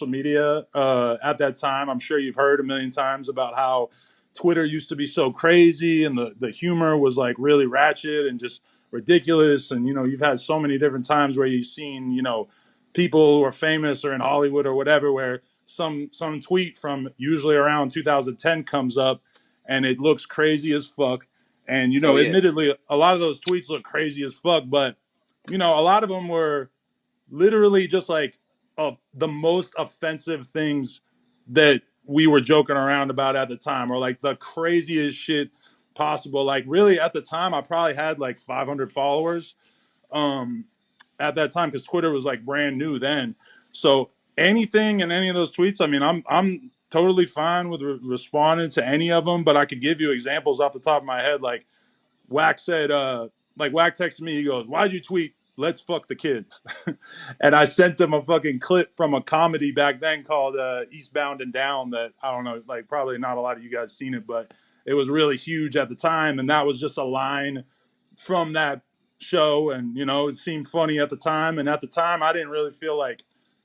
media at that time. I'm sure you've heard a million times about how Twitter used to be so crazy and the humor was like really ratchet and just ridiculous. And, you've had so many different times where you've seen, people who are famous or in Hollywood or whatever, where some tweet from usually around 2010 comes up and it looks crazy as fuck. And, Oh yeah. admittedly, a lot of those tweets look crazy as fuck, but, a lot of them were literally just like of the most offensive things that we were joking around about at the time, or like the craziest shit possible. Like, really, at the time, I probably had like 500 followers um, at that time because Twitter was like brand new then. So anything in any of those tweets, I mean, I'm totally fine with responding to any of them, but I could give you examples off the top of my head. Like Wack said, Wack texted me. He goes, "Why'd you tweet? Let's fuck the kids." And I sent him a fucking clip from a comedy back then called Eastbound and Down. That I don't know, like probably not a lot of you guys seen it, but it was really huge at the time. And that was just a line from that show, and it seemed funny at the time. And at the time, I didn't really feel like,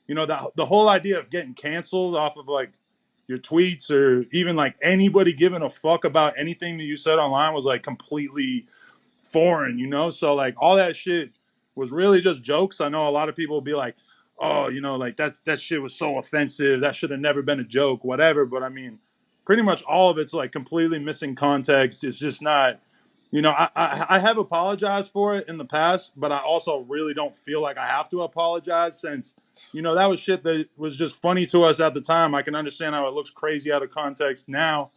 the whole idea of getting canceled off of like your tweets or even like anybody giving a fuck about anything that you said online was like completely foreign. So like all that shit was really just jokes. I know a lot of people will be like, oh, like that shit was so offensive. That should have never been a joke, whatever. But I mean, pretty much all of it's like completely missing context. It's just not, I have apologized for it in the past, but I also really don't feel like I have to apologize since, that was shit that was just funny to us at the time. I can understand how it looks crazy out of context now,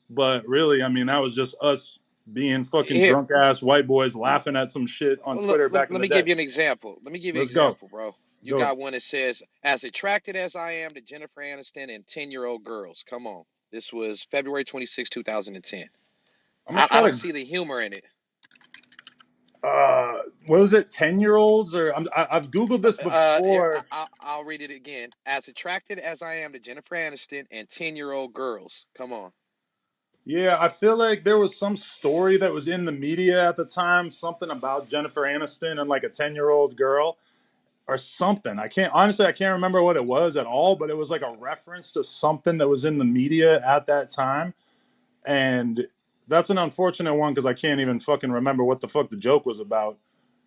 but really, I mean, that was just us being fucking Here, drunk ass white boys laughing at some shit on look, Twitter back in let the me day. give you an example. Let me give you an Let's go. example, bro. You Go. got one that says, "As attracted as I am to Jennifer Aniston and 10-year-old girls." Come on. This was February 26, 2010. I'm gonna I try don't to. see the humor in it. What was it? 10-year-olds or I've googled this Here, before. I'll read it again. As attracted as I am to Jennifer Aniston and 10-year-old girls. Come on. Yeah, I feel like there was some story that was in the media at the time, something about Jennifer Aniston and like a 10-year-old girl or something. I can't remember what it was at all, but it was like a reference to something that was in the media at that time. And that's an unfortunate one because I can't even fucking remember what the fuck the joke was about.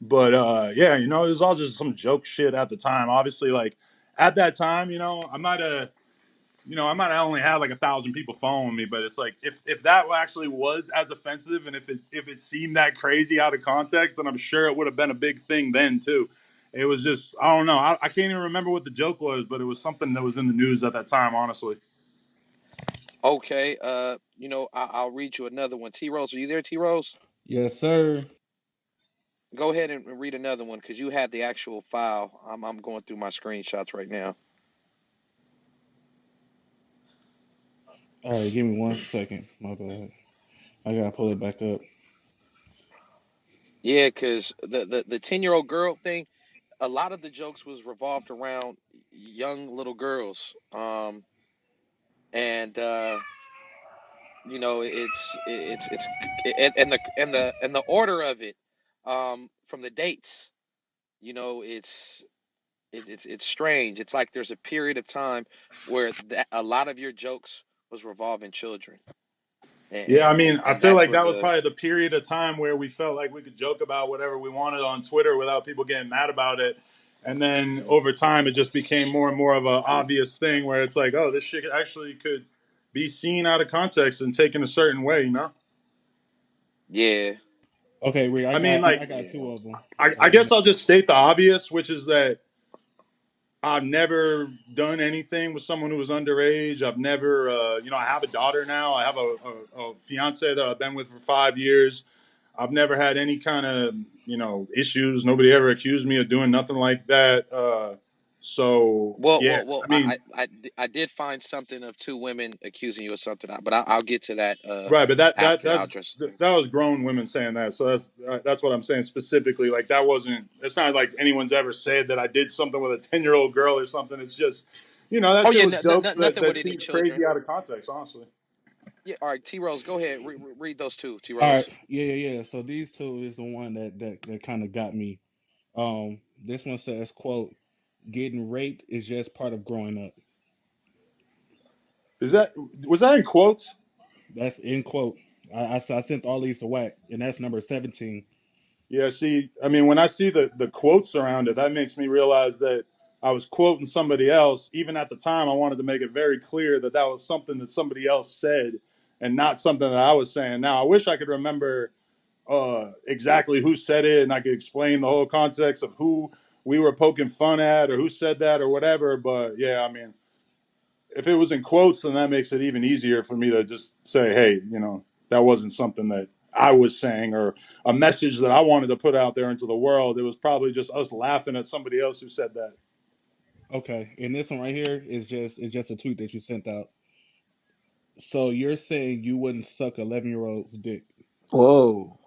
But yeah, it was all just some joke shit at the time. Obviously, like at that time, I might have only had like 1,000 people following me, but it's like if that actually was as offensive and if it seemed that crazy out of context, then I'm sure it would have been a big thing then too. It was just I don't know. I can't even remember what the joke was, but it was something that was in the news at that time. Honestly, Okay. I'll read you another one. T Rose, are you there, T Rose? Yes, sir. Go ahead and read another one because you had the actual file. I'm going through my screenshots right now. All right, give me 1 second. My bad. I gotta pull it back up. Yeah, because the 10-year-old girl thing, a lot of the jokes was revolved around young little girls. And and the order of it, from the dates, it's strange. It's like there's a period of time where a lot of your jokes was revolving children, and yeah. I and, mean, and, I and feel that's like where that was the probably the period of time where we felt like we could joke about whatever we wanted on Twitter without people getting mad about it. And then over time, it just became more and more of an obvious thing where it's like, oh, this shit actually could be seen out of context and taken a certain way. yeah, Okay, Rick, I mean, like, I got yeah. two of them. I guess I'll just state the obvious, which is that I've never done anything with someone who was underage. I've never, I have a daughter now. I have a fiance that I've been with for 5 years. I've never had any kind of, issues. Nobody ever accused me of doing nothing like that. So Well, yeah, well, well. I mean, I did find something of two women accusing you of something, but I'll get to that right, but after. I'll address. that was grown women saying that. So that's what I'm saying specifically. Like that wasn't. It's not like anyone's ever said that I did something with a 10-year-old girl or something. It's just, that Oh shit yeah, was jokes that nothing with that any seemed children. crazy out of context. Honestly. Yeah, all right, T Rose, go ahead. Read those two, T All right, Rose. yeah. So these two is the one that kind of got me. This one says, "quote Getting raped is just part of growing up." Was that in quotes? That's in quote. I sent all these to Whack, and that's number 17. Yeah, see, I mean, when I see the quotes around it, that makes me realize that I was quoting somebody else. Even at the time, I wanted to make it very clear that that was something that somebody else said and not something that I was saying. Now, I wish I could remember exactly who said it and I could explain the whole context of who we were poking fun at or who said that or whatever. But yeah, I mean, if it was in quotes, then that makes it even easier for me to just say, hey, that wasn't something that I was saying or a message that I wanted to put out there into the world. It was probably just us laughing at somebody else who said that. Okay, and this one right here is just a tweet that you sent out. So you're saying you wouldn't suck 11-year-old's dick? Whoa.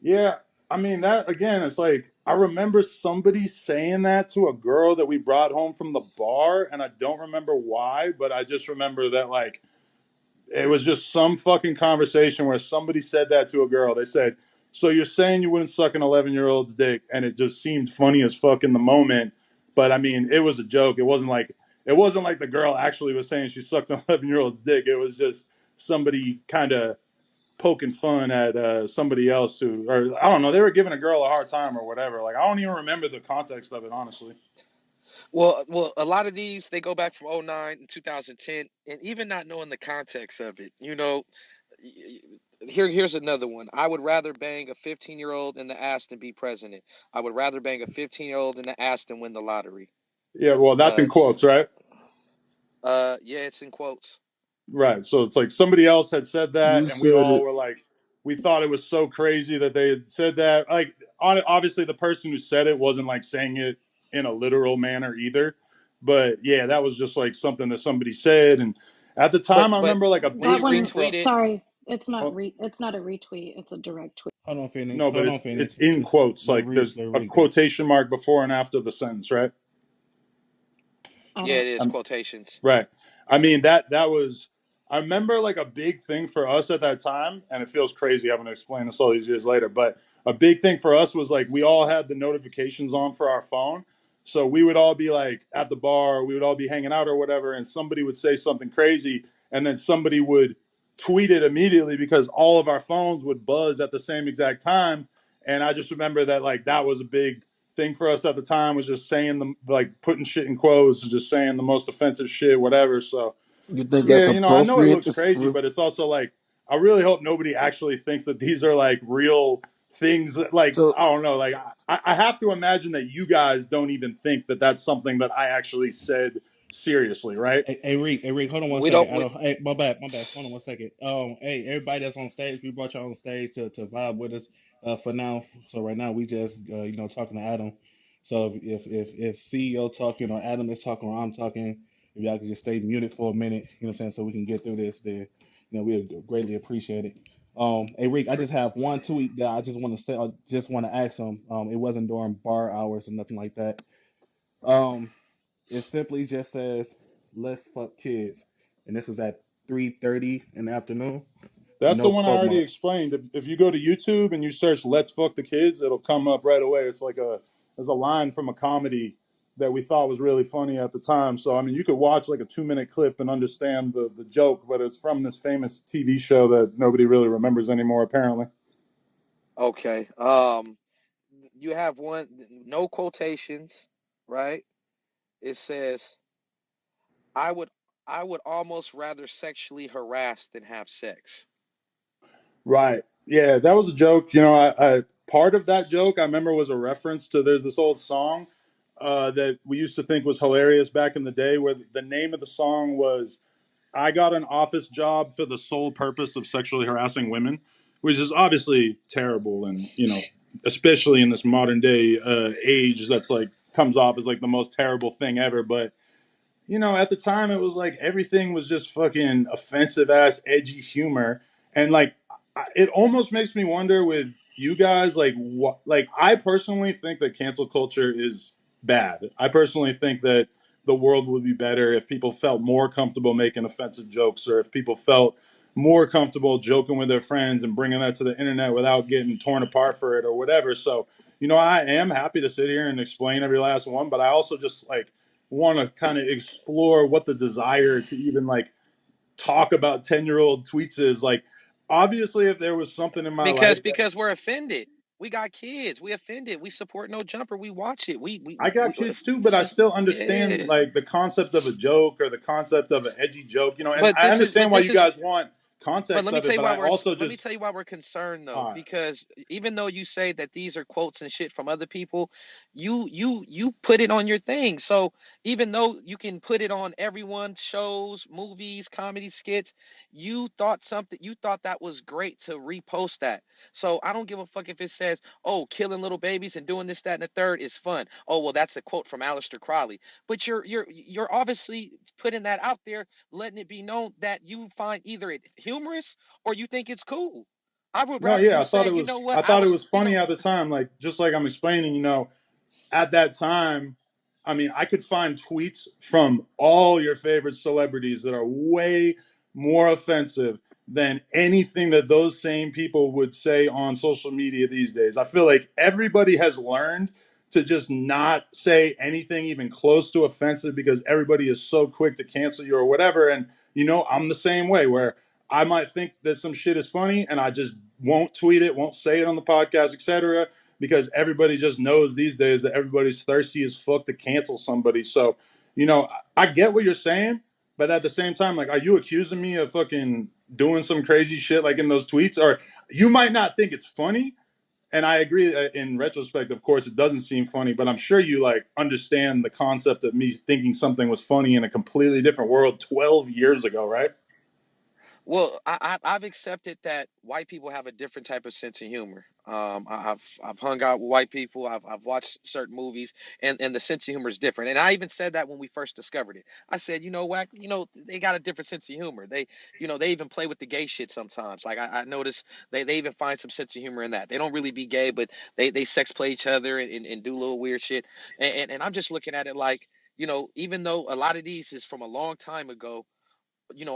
Yeah, I mean, that again, it's like I remember somebody saying that to a girl that we brought home from the bar, and I don't remember why, but I just remember that like it was just some fucking conversation where somebody said that to a girl. They said, "So you're saying you wouldn't suck an 11-year-old's dick?" And it just seemed funny as fuck in the moment. But I mean, it was a joke. It wasn't like the girl actually was saying she sucked an 11-year-old's dick. It was just somebody kind of poking fun at somebody else who, or I don't know, they were giving a girl a hard time or whatever. Like I don't even remember the context of it, honestly. Well, a lot of these they go back from '09 and 2010, and even not knowing the context of it, here's another one. I would rather bang a 15-year-old in the ass than be president. I would rather bang a 15-year-old in the ass than win the lottery. Yeah, well, that's Uh, in quotes, right? yeah, it's in quotes. Right. So it's like somebody else had said that, You and we said all it. were like, we thought it was so crazy that they had said that. Like, obviously, the person who said it wasn't like saying it in a literal manner either. But yeah, that was just like something that somebody said. And at the But time, I but remember like a That big thing one, for, retweeted. sorry, it's not oh, it's not a retweet, it's a direct tweet. Hold on, Phoenix. no, but Hold on, it's Phoenix. in quotes. Let Like Reek there's let a Reek go. quotation mark before and after the sentence, right? I Yeah, don't it is quotations. Right. I mean that was I remember like a big thing for us at that time, and it feels crazy having to explain this all these years later, but a big thing for us was like we all had the notifications on for our phone. So we would all be like at the bar, we would all be hanging out or whatever, and somebody would say something crazy, and then somebody would tweet it immediately because all of our phones would buzz at the same exact time. And I just remember that like that was a big thing for us at the time was just saying the like putting shit in quotes and just saying the most offensive shit, whatever. So You think yeah, that's I know it appropriate? looks crazy, but it's also like I really hope nobody actually thinks that these are like real things. Like So, I don't know, like I have to imagine that you guys don't even think that that's something that I actually said seriously, right? Hey, Reek, hold on one We second. don't. I don't. Hey, my bad. Hold on one second. Hey, everybody that's on stage, we brought y'all on stage to vibe with us. For now, so right now we just talking to Adam. So if CEO talking or Adam is talking or I'm talking, if y'all could just stay muted for a minute, you know what I'm saying, so we can get through this, then we greatly appreciate it. Hey Rick, I just have one tweet that I just want to say. I just want to ask him. It wasn't during bar hours or nothing like that. Um, it simply just says, "Let's fuck kids," and this was at 3:30 in the afternoon. That's the No one I quote already marks. explained. If you go to YouTube and you search "Let's fuck the kids," it'll come up right away. It's like there's a line from a comedy that we thought was really funny at the time. So I mean, you could watch like a 2-minute clip and understand the joke, but it's from this famous TV show that nobody really remembers anymore, apparently. Okay. You have one. No quotations, right? It says, "I would, I would almost rather sexually harass than have sex." Right. Yeah, that was a joke. I part of that joke I remember was a reference to there's this old song that we used to think was hilarious back in the day, where the name of the song was I got an office job for the sole purpose of sexually harassing women, which is obviously terrible. And, especially in this modern day age, that's like comes off as like the most terrible thing ever. But at the time it was like everything was just fucking offensive ass, edgy humor. And like, it almost makes me wonder with you guys, like, what, like, I personally think that cancel culture is bad. I personally think that the world would be better if people felt more comfortable making offensive jokes or if people felt more comfortable joking with their friends and bringing that to the internet without getting torn apart for it or whatever. So, I am happy to sit here and explain every last one, but I also just like want to kind of explore what the desire to even like talk about 10-year-old tweets is. Like, obviously, if there was something in my life, Because we're offended. We got kids. We offended. We support No Jumper. We watch it. I got kids too, but This I is still understand yeah. like the concept of a joke or the concept of an edgy joke, and But I this is understand but why this you is guys want But context let me of tell it, you but why I we're also let me just tell you why we're concerned though, all right. because even though you say that these are quotes and shit from other people, you put it on your thing. So even though you can put it on everyone's shows, movies, comedy skits, you thought that was great to repost that. So I don't give a fuck if it says, "Oh, killing little babies and doing this, that, and the third is fun." Oh well, that's a quote from Aleister Crowley. But you're obviously putting that out there, letting it be known that you find either it humorous or you think it's cool. I would No, rather yeah, you say, you know what, I thought it was funny at the time, like just like I'm explaining, at that time, I mean, I could find tweets from all your favorite celebrities that are way more offensive than anything that those same people would say on social media these days. I feel like everybody has learned to just not say anything even close to offensive because everybody is so quick to cancel you or whatever. And, I'm the same way where I might think that some shit is funny and I just won't tweet it, won't say it on the podcast, etc, because everybody just knows these days that everybody's thirsty as fuck to cancel somebody. So, I get what you're saying, but at the same time, like, are you accusing me of fucking doing some crazy shit like in those tweets? Or you might not think it's funny. And I agree in retrospect, of course, it doesn't seem funny, but I'm sure you like understand the concept of me thinking something was funny in a completely different world 12 years ago, right? well, I've accepted that white people have a different type of sense of humor. I've hung out with white people. I've watched certain movies, and the sense of humor is different. And I even said that when we first discovered it. I said, whack, they got a different sense of humor. They even play with the gay shit sometimes. Like I noticed they even find some sense of humor in that. They don't really be gay, but they sex play each other and do little weird shit. And I'm just looking at it like, even though a lot of these is from a long time ago,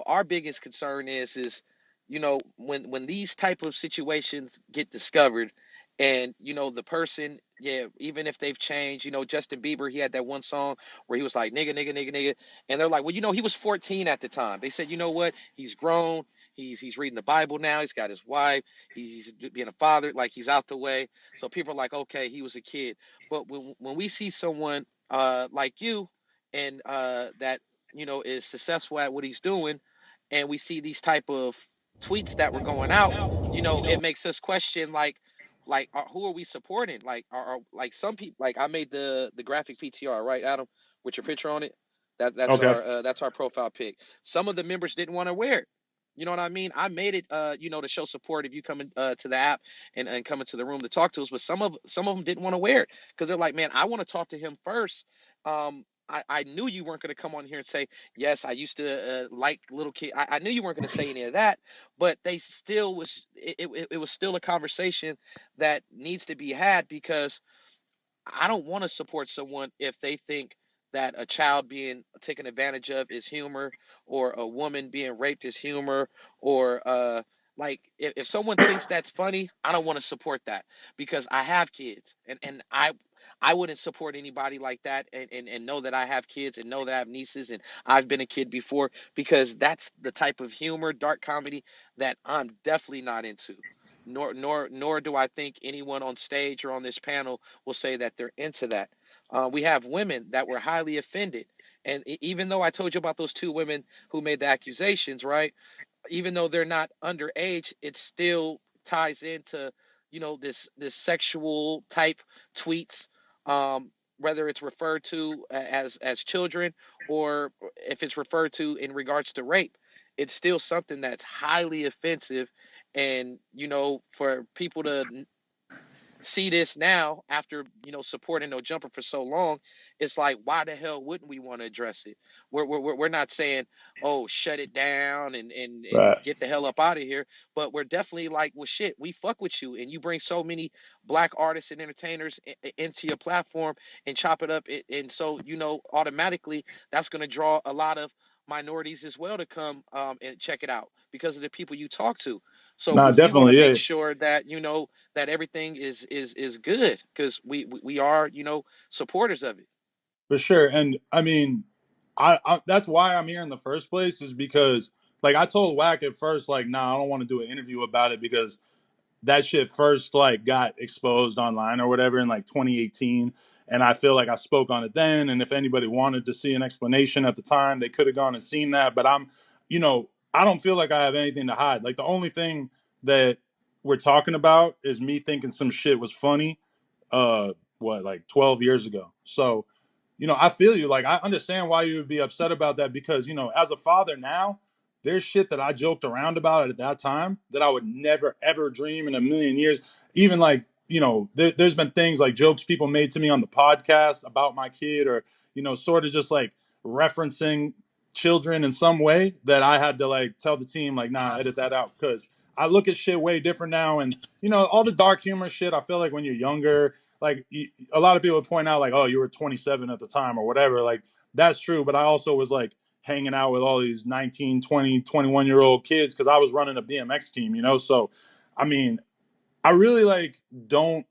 our biggest concern is when these type of situations get discovered, and the person, yeah, even if they've changed. Justin Bieber, he had that one song where he was like nigga nigga nigga nigga, and they're like, well, he was 14 at the time. They said, you know what, he's grown, he's reading the Bible now, he's got his wife, he's being a father, like he's out the way. So people are like, okay, he was a kid. But when we see someone like you, and that is successful at what he's doing, and we see these type of tweets that were going out, it makes us question, like who are we supporting? Like are like some people, like I made the graphic PTR, right, Adam, with your picture on it. Okay. That's our profile pic. Some of the members didn't want to wear it. You know what I mean? I made it, to show support if you come in, to the app, and come into the room to talk to us. But some of them didn't want to wear it because they're like, man, I want to talk to him first. I knew you weren't going to come on here and say, yes, I used to like little kid. I knew you weren't going to say any of that, but they still it was still a conversation that needs to be had, because I don't want to support someone if they think that a child being taken advantage of is humor, or a woman being raped is humor, or like if someone thinks that's funny, I don't want to support that, because I have kids, and I wouldn't support anybody like that, and know that I have kids, and know that I have nieces, and I've been a kid before, because that's the type of humor, dark comedy, that I'm definitely not into. Nor do I think anyone on stage or on this panel will say that they're into that. We have women that were highly offended. And even though I told you about those two women who made the accusations, right? Even though they're not underage, it still ties into, this sexual type tweets. Whether it's referred to as children, or if it's referred to in regards to rape, it's still something that's highly offensive. And for people to see this now, after supporting No Jumper for so long, it's like, why the hell wouldn't we want to address it? We're not saying, oh, shut it down and Right. get the hell up out of here, but we're definitely like, well, shit, we fuck with you, and you bring so many black artists and entertainers into your platform and chop it up, and so automatically that's going to draw a lot of minorities as well to come, and check it out, because of the people you talk to. So Nah, we want to definitely, make yeah, sure that that everything is good, because we are supporters of it. for sure. And I mean, I that's why I'm here in the first place is because like I told Wack at first, like, nah, I don't want to do an interview about it because that shit first like got exposed online or whatever in like 2018, and I feel like I spoke on it then, and if anybody wanted to see an explanation at the time, they could have gone and seen that. But I'm, I don't feel like I have anything to hide. Like the only thing that we're talking about is me thinking some shit was funny, what, like 12 years ago. So I feel you. Like I understand why you would be upset about that because as a father now, there's shit that I joked around about at that time that I would never ever dream in a million years. Even like, there's been things like jokes people made to me on the podcast about my kid, or sort of just like referencing children in some way that I had to like tell the team like, nah, edit that out, because I look at shit way different now. And all the dark humor shit, I feel like when you're younger, like a lot of people would point out like, oh, you were 27 at the time or whatever. Like that's true, but I also was like hanging out with all these 19, 20, 21-year-old kids because I was running a BMX team, so I mean, I really like don't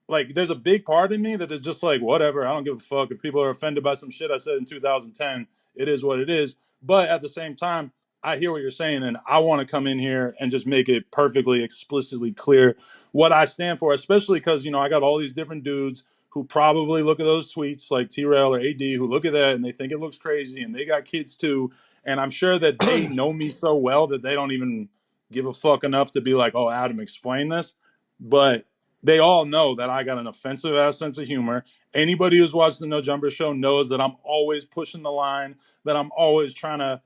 like, there's a big part of me that is just like, whatever, I don't give a fuck if people are offended by some shit I said in 2010. It is what it is. But at the same time, I hear what you're saying, and I want to come in here and just make it perfectly explicitly clear what I stand for, especially because I got all these different dudes who probably look at those tweets like T-Rail or AD, who look at that and they think it looks crazy, and they got kids too, and I'm sure that they know me so well that they don't even give a fuck enough to be like, oh, Adam, explain this. But they all know that I got an offensive ass sense of humor. Anybody who's watched the No Jumper Show knows that I'm always pushing the line, that I'm always trying to,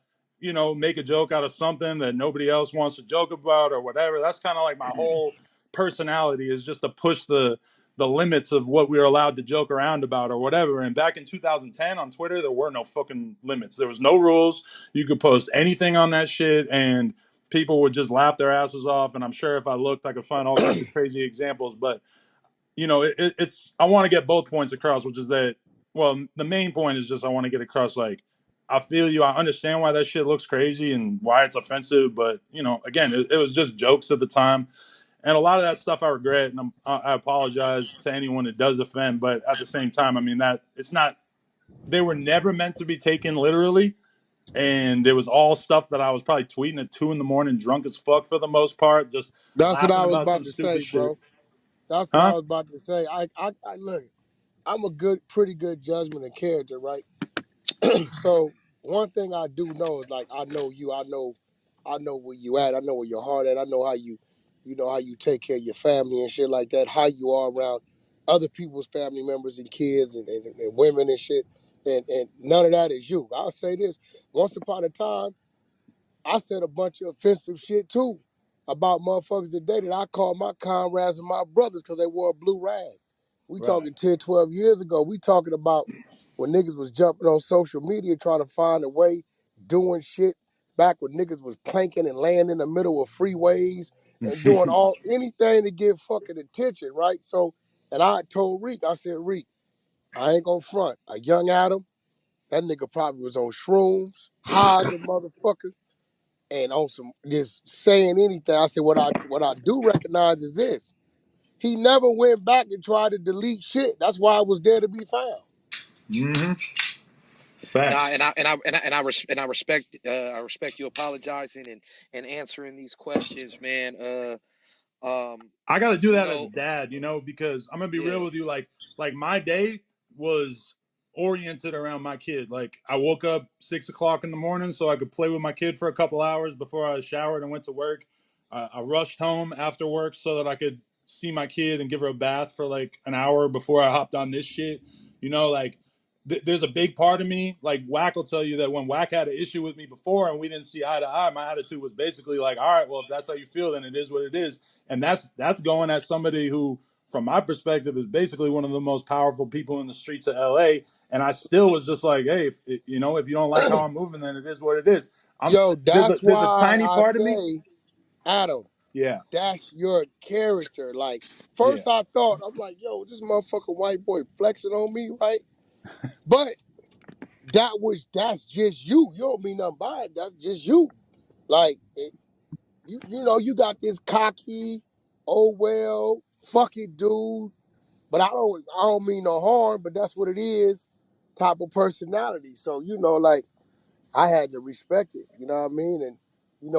make a joke out of something that nobody else wants to joke about or whatever. That's kind of like my whole personality, is just to push the limits of what we were allowed to joke around about or whatever. And back in 2010 on Twitter, there were no fucking limits. There was no rules. You could post anything on that shit, and people would just laugh their asses off. And I'm sure if I looked, I could find all kinds of crazy examples. But it's I want to get both points across, which is that, well, the main point is just I want to get across like, I feel you. I understand why that shit looks crazy and why it's offensive, but again, it was just jokes at the time, and a lot of that stuff I regret, and I apologize to anyone it does offend. But at the same time, I mean, that it's not. They were never meant to be taken literally, and it was all stuff that I was probably tweeting at 2 a.m, drunk as fuck for the most part, just That's what laughing I was about about some to say, stupid shit. bro. That's what I Huh? was about to say. I look. I'm a pretty good judgment of character, right? So one thing I do know is like I know you. I know where you at. I know where your heart at. I know how you know how you take care of your family and shit like that. How you are around other people's family members and kids and women and shit. And none of that is you. I'll say this. Once upon a time, I said a bunch of offensive shit too about motherfuckers today that I called my comrades and my brothers because they wore a blue rag. We Right. talking 10, 12 years ago. We talking about when niggas was jumping on social media trying to find a way, doing shit back when niggas was planking and laying in the middle of freeways and doing anything to get fucking attention, right? So, and I told Reek, I said, Reek, I ain't gonna front. A young Adam, that nigga probably was on shrooms, high as a motherfucker and on some just saying anything. I said, what I do recognize is this. He never went back and tried to delete shit. That's why it was there to be found. Mm-hmm. Nah, Facts. I respect you apologizing and answering these questions, man. I got to do You that as a know, dad, because I'm gonna be yeah. real with you. Like my day was oriented around my kid. Like I woke up 6 o'clock in the morning so I could play with my kid for a couple hours before I showered and went to work. I rushed home after work so that I could see my kid and give her a bath for like an hour before I hopped on this shit. Like there's a big part of me. Like Wack will tell you that when Wack had an issue with me before and we didn't see eye to eye, my attitude was basically like, all right, well, if that's how you feel, then it is what it is. And that's going at somebody who, from my perspective, is basically one of the most powerful people in the streets of LA. And I still was just like, hey, if you don't like how I'm moving, then it is what it is. I'm Yo, there's a that's there's a why tiny I part of me. say, Adam, Yeah. that's your character. Like, Yeah. first I thought, I'm like, yo, this motherfucking white boy flexing on me, right? But that's just you. You don't mean nothing by it. That's just you. Like, you got this cocky, oh well, fuck it, dude. But I don't mean no harm, but that's what it is, type of personality. So, like, I had to respect it. You know what I mean? And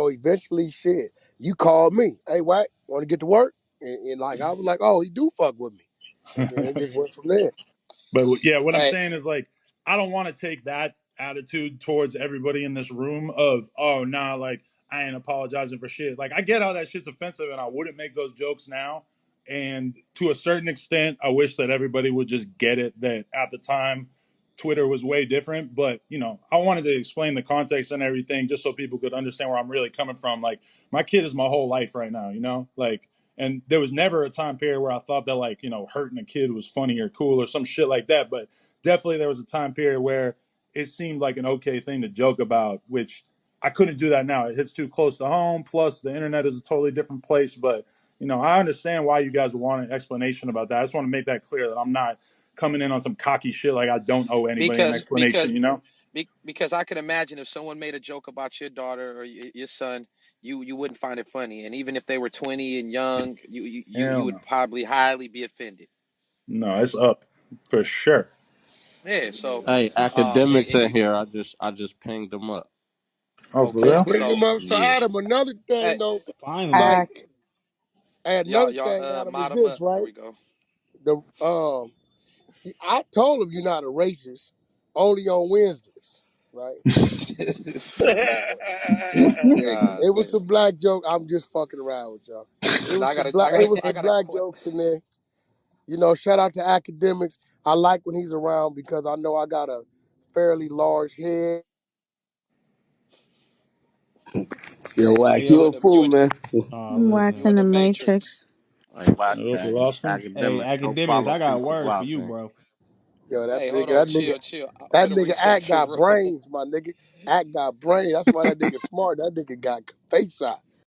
eventually, shit, you called me. Hey, what? Want to get to work? And like I was like, oh, he do fuck with me, and then it just went from there. But yeah, what I'm Hey, saying is like I don't want to take that attitude towards everybody in this room of oh nah like I ain't apologizing for shit. Like I get how that shit's offensive and I wouldn't make those jokes now. And to a certain extent, I wish that everybody would just get it that at the time Twitter was way different. But I wanted to explain the context and everything just so people could understand where I'm really coming from. Like my kid is my whole life right now, like and there was never a time period where I thought that like hurting a kid was funny or cool or some shit like that. But definitely there was a time period where it seemed like an okay thing to joke about, which I couldn't do that now. It hits too close to home. Plus the internet is a totally different place. But I understand why you guys would want an explanation about that. I just want to make that clear that I'm not coming in on some cocky shit like I don't owe anybody an because explanation. because I can imagine if someone made a joke about your daughter or your son, you wouldn't find it funny, and even if they were 20 and young, you Hell would no, probably highly be offended. no, it's up for sure. Yeah. So, Hey, and, academics and in you here. I just pinged them up. Oh, for Hey, okay? real? bring So, him up. So Yeah. Adam, another thing hey, though, Finally. like, Hack. and y'all another y'all thing, Adam, is mod them this up. There right? we go. The I told him you're not a racist, only on Wednesdays, right? Yeah, God it was damn. some black joke. I'm just fucking around with y'all. It And was I some gotta black. I It gotta was I some gotta black jokes in there. Shout out to academics. I like when he's around because I know I got a fairly large head. Yo, Hey, Wack, yo, you a fool, man. you listen. in Waxing the the matrix. Matrix. Hey, watch Oh, we that. lost him. Hey, Academic. Don't academics, follow I got people words for you, blocking. bro. Yo, Hey, hold on, chill, chill. I'm that finna nigga reset act the got room. brains, my nigga. Act got brains. That's why that nigga smart. That nigga got face out.